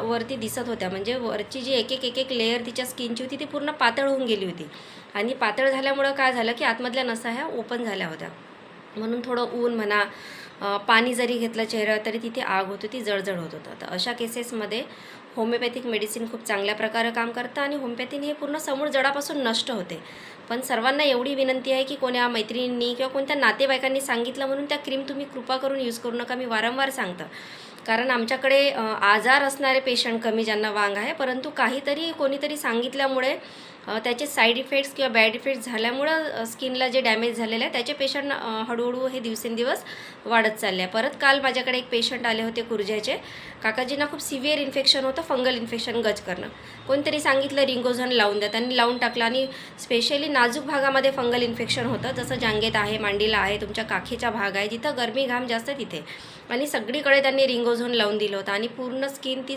वरती दिसत होत्या, म्हणजे वरची जी एक एक लेयर तिच्या स्किनची होती ती पूर्ण पातळ होऊन गेली होती. आणि पातळ झाल्यामुळं काय झालं की आतमधल्या नसा ह्या ओपन झाल्या होत्या. म्हणून थोडं ऊन म्हणा, पाणी जरी घेतलं चेहऱ्यावर तरी तिथे आग होत होती, जळजळ होत होतं. तर अशा केसेसमध्ये होमिओपॅथिक मेडिसिन खूप चांगल्या प्रकारे काम करतं आणि होमिओपॅथीने हे पूर्ण समूळ जडापासून नष्ट होते. पण सर्वांना एवढी विनंती आहे की कोण्या मैत्रिणींनी किंवा कोणत्या नातेवाईकांनी सांगितलं म्हणून त्या क्रीम तुम्ही कृपा करून यूज करू नका. मी वारंवार सांगतं, कारण आमच्याकडे आजार असणारे पेशंट कमी ज्यांना वांग आहे, परंतु काहीतरी कोणीतरी सांगितल्यामुळे त्याचे साईड इफेक्ट्स किंवा बॅड इफेक्ट्स झाल्यामुळं स्किनला जे डॅमेज झालेलं आहे त्याचे पेशंट हळूहळू हे दिवसेंदिवस वाढत चालले आहे. परत काल माझ्याकडे एक पेशंट आले होते कुर्ज्याचे. काकाजींना खूप सिव्हिअर इन्फेक्शन होतं, फंगल इन्फेक्शन, गज करणं. कोणतरी सांगितलं रिंगोझन लावून द्या, त्यांनी लावून टाकलं आणि स्पेशली नाजूक भागामध्ये फंगल इन्फेक्शन होतं, जसं जांघेत आहे, मांडीला आहे, तुमच्या काखेचा भाग आहे, जिथं गरमी घाम जास्त तिथे. आणि सगळीकडे त्यांनी रिंगोझोन लावून दिलं होतं आणि पूर्ण स्किन ती